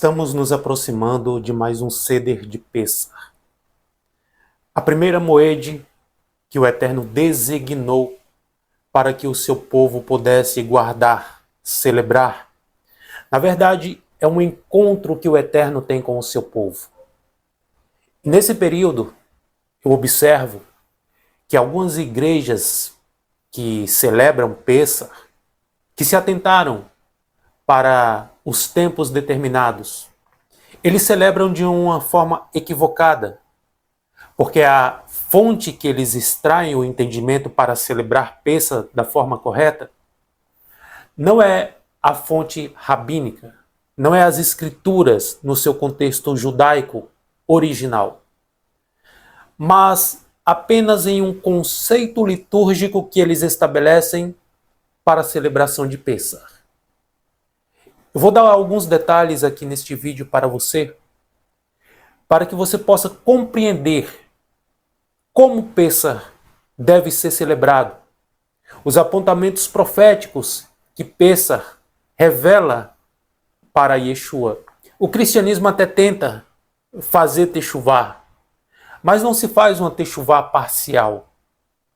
Estamos nos aproximando de mais um Seder de Pêssar. A primeira moede que o Eterno designou para que o seu povo pudesse guardar, celebrar. Na verdade, é um encontro que o Eterno tem com o seu povo. E nesse período, eu observo que algumas igrejas que celebram Pêssar, que se atentaram para os tempos determinados, eles celebram de uma forma equivocada, porque a fonte que eles extraem o entendimento para celebrar Pêssar da forma correta não é a fonte rabínica, não é as escrituras no seu contexto judaico original, mas apenas em um conceito litúrgico que eles estabelecem para a celebração de Pêssar. Eu vou dar alguns detalhes aqui neste vídeo para você, para que você possa compreender como Pêssar deve ser celebrado, os apontamentos proféticos que Pêssar revela para Yeshua. O cristianismo até tenta fazer techuvá, mas não se faz uma techuvá parcial.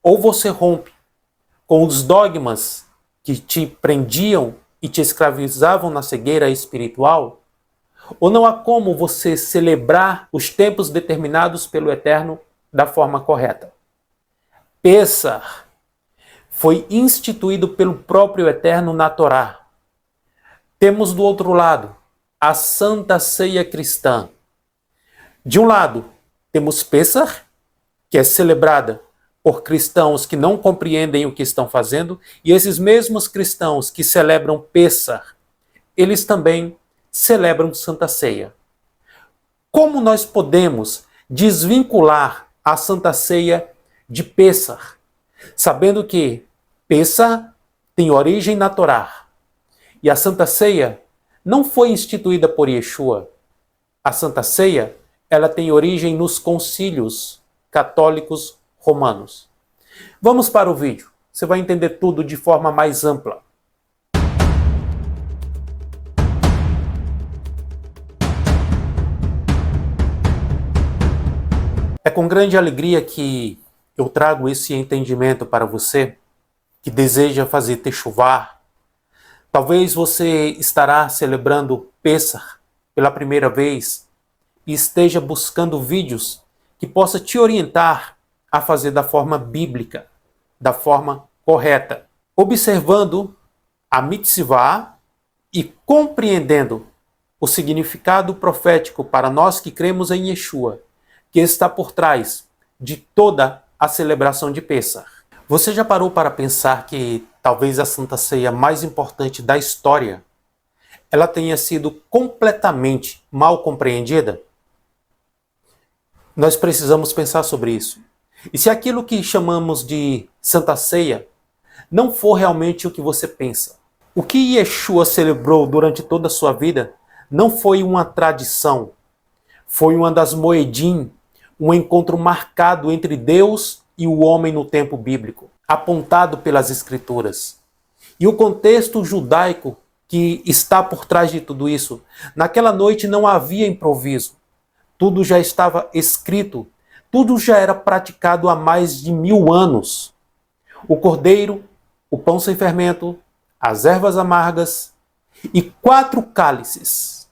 Ou você rompe com os dogmas que te prendiam e te escravizavam na cegueira espiritual, ou não há como você celebrar os tempos determinados pelo Eterno da forma correta. Pêssar foi instituído pelo próprio Eterno na Torá. Temos do outro lado a Santa Ceia cristã. De um lado, temos Pêssar, que é celebrada por cristãos que não compreendem o que estão fazendo, e esses mesmos cristãos que celebram Pêssar, eles também celebram Santa Ceia. Como nós podemos desvincular a Santa Ceia de Pêssar, sabendo que Pêssar tem origem na Torá, e a Santa Ceia não foi instituída por Yeshua. A Santa Ceia, ela tem origem nos concílios católicos romanos. Vamos para o vídeo. Você vai entender tudo de forma mais ampla. É com grande alegria que eu trago esse entendimento para você que deseja fazer techuvá. Talvez você estará celebrando Pêssar pela primeira vez e esteja buscando vídeos que possa te orientar a fazer da forma bíblica, da forma correta, observando a mitzvah e compreendendo o significado profético para nós que cremos em Yeshua, que está por trás de toda a celebração de Pêssar. Você já parou para pensar que talvez a Santa Ceia mais importante da história, ela tenha sido completamente mal compreendida? Nós precisamos pensar sobre isso. E se aquilo que chamamos de Santa Ceia não for realmente o que você pensa, o que Yeshua celebrou durante toda a sua vida não foi uma tradição, foi uma das moedim, um encontro marcado entre Deus e o homem no tempo bíblico, apontado pelas Escrituras. E o contexto judaico que está por trás de tudo isso, naquela noite não havia improviso, tudo já estava escrito, tudo já era praticado há mais de 1000 anos. O cordeiro, o pão sem fermento, as ervas amargas e 4 cálices.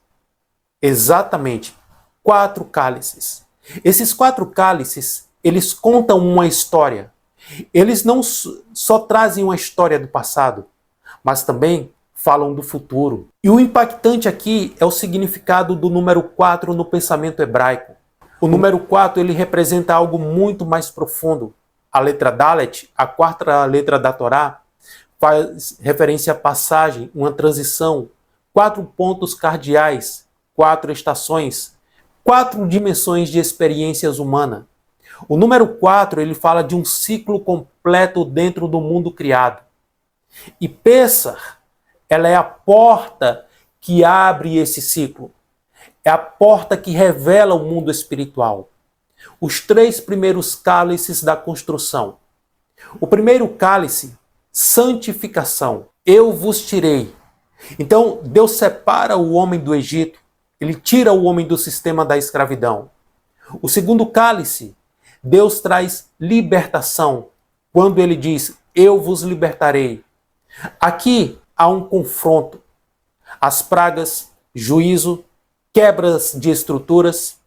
Exatamente, 4 cálices. Esses 4 cálices, eles contam uma história. Eles não só trazem uma história do passado, mas também falam do futuro. E o impactante aqui é o significado do número 4 no pensamento hebraico. O número 4, ele representa algo muito mais profundo. A letra Dalet, a 4ª letra da Torá, faz referência à passagem, uma transição, 4 pontos cardeais, 4 estações, 4 dimensões de experiências humanas. O número 4, ele fala de um ciclo completo dentro do mundo criado. E Pêssar, ela é a porta que abre esse ciclo. É a porta que revela o mundo espiritual. Os 3 primeiros cálices da construção. O primeiro cálice, santificação. Eu vos tirei. Então, Deus separa o homem do Egito. Ele tira o homem do sistema da escravidão. O segundo cálice, Deus traz libertação, quando ele diz, eu vos libertarei. Aqui há um confronto. As pragas, juízo, quebras de estruturas.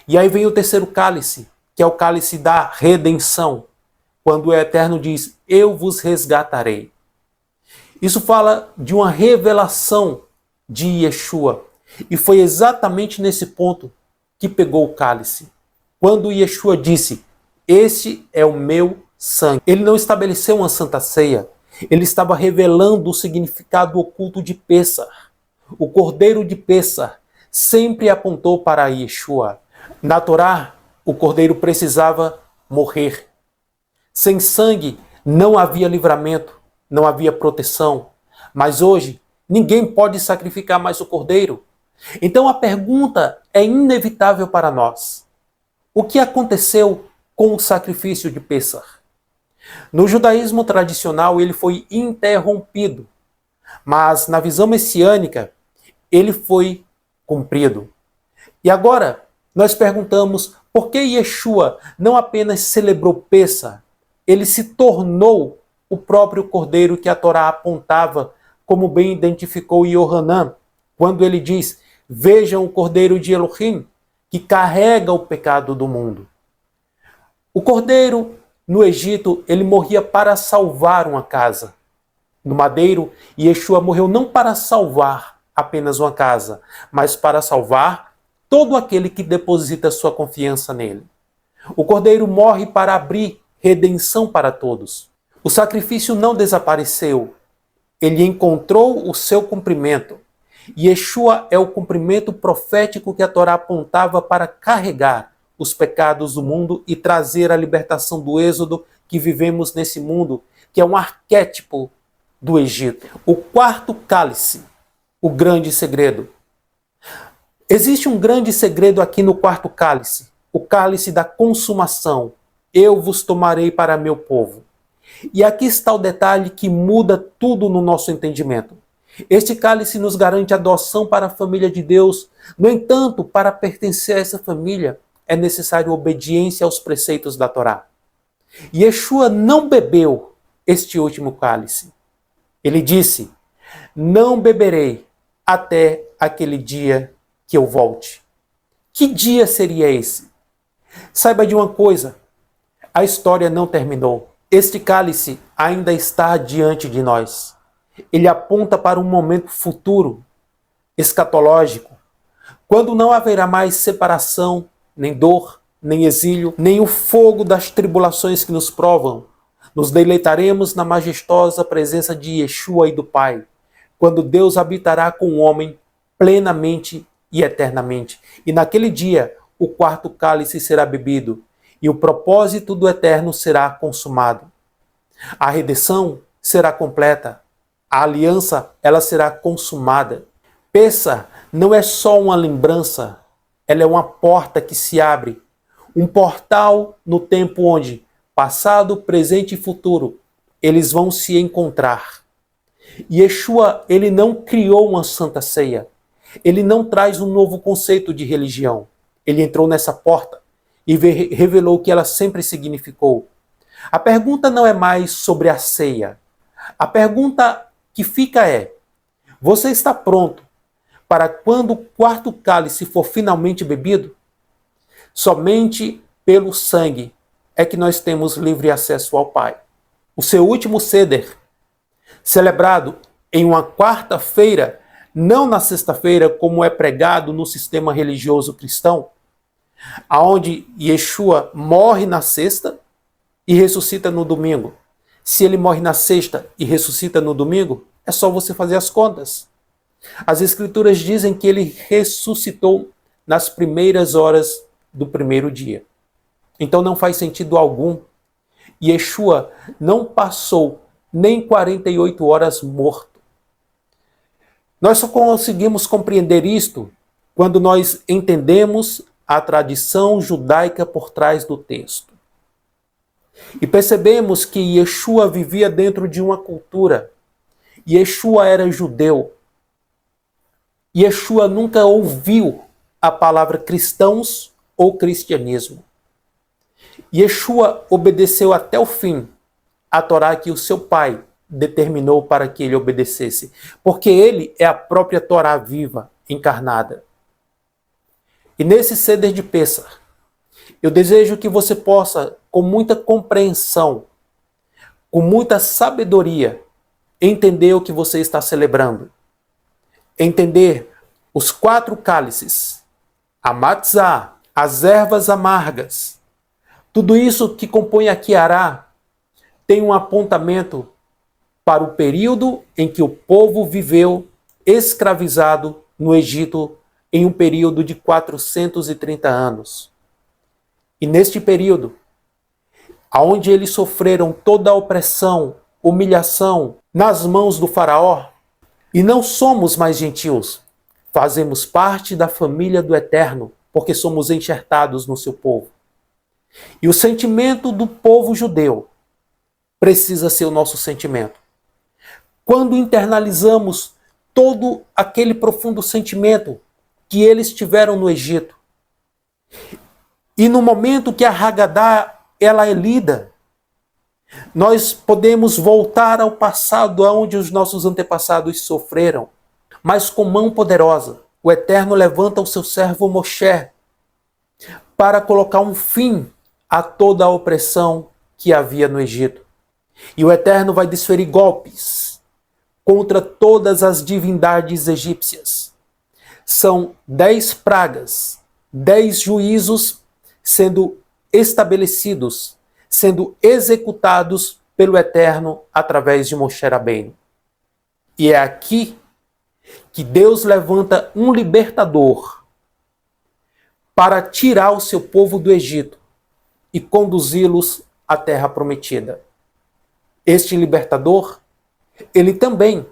E aí vem o terceiro cálice, que é o cálice da redenção, quando o Eterno diz, eu vos resgatarei. Isso fala de uma revelação de Yeshua. E foi exatamente nesse ponto que pegou o cálice. Quando Yeshua disse, este é o meu sangue. Ele não estabeleceu uma santa ceia. Ele estava revelando o significado oculto de Pêssar. O cordeiro de Pêssar sempre apontou para Yeshua. Na Torá, o cordeiro precisava morrer. Sem sangue não havia livramento, não havia proteção. Mas hoje, ninguém pode sacrificar mais o cordeiro. Então a pergunta é inevitável para nós. O que aconteceu com o sacrifício de Pêssar? No judaísmo tradicional ele foi interrompido, mas na visão messiânica ele foi cumprido. E agora nós perguntamos por que Yeshua não apenas celebrou Pêssar, ele se tornou o próprio cordeiro que a Torá apontava, como bem identificou Yohanan, quando ele diz, vejam o cordeiro de Elohim, que carrega o pecado do mundo. O cordeiro, no Egito, ele morria para salvar uma casa. No madeiro, Yeshua morreu não para salvar apenas uma casa, mas para salvar todo aquele que deposita sua confiança nele. O cordeiro morre para abrir redenção para todos. O sacrifício não desapareceu. Ele encontrou o seu cumprimento. Yeshua é o cumprimento profético que a Torá apontava para carregar os pecados do mundo e trazer a libertação do êxodo que vivemos nesse mundo, que é um arquétipo do Egito. O quarto cálice, o grande segredo. Existe um grande segredo aqui no quarto cálice, o cálice da consumação. Eu vos tomarei para meu povo. E aqui está o detalhe que muda tudo no nosso entendimento. Este cálice nos garante adoção para a família de Deus. No entanto, para pertencer a essa família, é necessário obediência aos preceitos da Torá. Yeshua não bebeu este último cálice. Ele disse, não beberei até aquele dia que eu volte. Que dia seria esse? Saiba de uma coisa, a história não terminou. Este cálice ainda está diante de nós. Ele aponta para um momento futuro, escatológico, quando não haverá mais separação, nem dor, nem exílio, nem o fogo das tribulações que nos provam. Nos deleitaremos na majestosa presença de Yeshua e do Pai, quando Deus habitará com o homem plenamente e eternamente. E naquele dia, o quarto cálice será bebido, e o propósito do Eterno será consumado. A redenção será completa. A aliança, ela será consumada. Pêssar não é só uma lembrança, ela é uma porta que se abre. Um portal no tempo onde passado, presente e futuro, eles vão se encontrar. Yeshua, ele não criou uma santa ceia. Ele não traz um novo conceito de religião. Ele entrou nessa porta e revelou o que ela sempre significou. A pergunta não é mais sobre a ceia. A pergunta que fica é, você está pronto para quando o quarto cálice for finalmente bebido? Somente pelo sangue é que nós temos livre acesso ao Pai. O seu último Seder, celebrado em uma quarta-feira, não na sexta-feira, como é pregado no sistema religioso cristão, aonde Yeshua morre na sexta e ressuscita no domingo. Se ele morre na sexta e ressuscita no domingo, é só você fazer as contas. As Escrituras dizem que ele ressuscitou nas primeiras horas do primeiro dia. Então não faz sentido algum. Yeshua não passou nem 48 horas morto. Nós só conseguimos compreender isto quando nós entendemos a tradição judaica por trás do texto. E percebemos que Yeshua vivia dentro de uma cultura. Yeshua era judeu. Yeshua nunca ouviu a palavra cristãos ou cristianismo. Yeshua obedeceu até o fim a Torá que o seu pai determinou para que ele obedecesse, porque ele é a própria Torá viva, encarnada. E nesse Seder de Pêssar, eu desejo que você possa, com muita compreensão, com muita sabedoria, entender o que você está celebrando. Entender os 4 cálices, a matzá, as ervas amargas, tudo isso que compõe a Kiará tem um apontamento para o período em que o povo viveu escravizado no Egito em um período de 430 anos. E neste período, onde eles sofreram toda a opressão, humilhação nas mãos do faraó, e não somos mais gentios, fazemos parte da família do Eterno, porque somos enxertados no seu povo. E o sentimento do povo judeu precisa ser o nosso sentimento. Quando internalizamos todo aquele profundo sentimento que eles tiveram no Egito, e no momento que a Haggadah ela é lida, nós podemos voltar ao passado onde os nossos antepassados sofreram, mas com mão poderosa, o Eterno levanta o seu servo Moshe para colocar um fim a toda a opressão que havia no Egito. E o Eterno vai desferir golpes contra todas as divindades egípcias. São 10 pragas, 10 juízos sendo estabelecidos, sendo executados pelo Eterno através de Moshe Rabbeinu. E é aqui que Deus levanta um libertador para tirar o seu povo do Egito e conduzi-los à terra prometida. Este libertador, ele também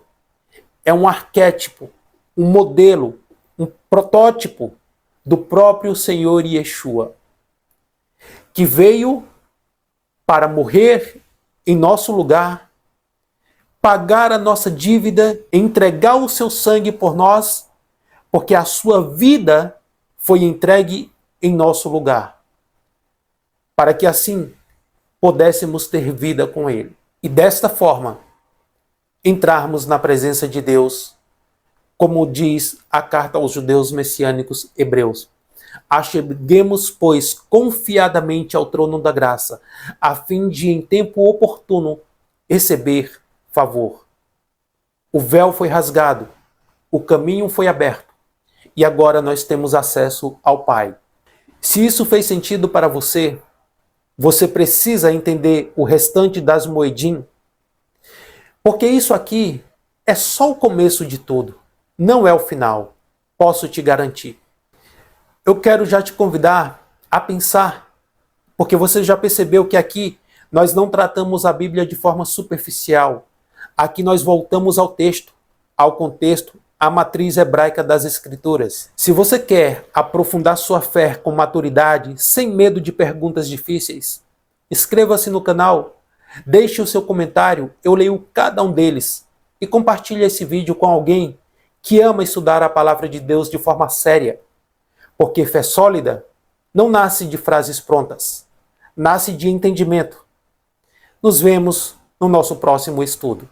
é um arquétipo, um modelo, um protótipo do próprio Senhor Yeshua, que veio para morrer em nosso lugar, pagar a nossa dívida, entregar o seu sangue por nós, porque a sua vida foi entregue em nosso lugar, para que assim pudéssemos ter vida com Ele. E desta forma, entrarmos na presença de Deus, como diz a carta aos judeus messiânicos hebreus. Acheguemos, pois, confiadamente ao trono da graça, a fim de, em tempo oportuno, receber favor. O véu foi rasgado, o caminho foi aberto, e agora nós temos acesso ao Pai. Se isso fez sentido para você, você precisa entender o restante das Moedim, porque isso aqui é só o começo de tudo, não é o final, posso te garantir. Eu quero já te convidar a pensar, porque você já percebeu que aqui nós não tratamos a Bíblia de forma superficial. Aqui nós voltamos ao texto, ao contexto, à matriz hebraica das Escrituras. Se você quer aprofundar sua fé com maturidade, sem medo de perguntas difíceis, inscreva-se no canal, deixe o seu comentário, eu leio cada um deles e compartilhe esse vídeo com alguém que ama estudar a palavra de Deus de forma séria. Porque fé sólida não nasce de frases prontas, nasce de entendimento. Nos vemos no nosso próximo estudo.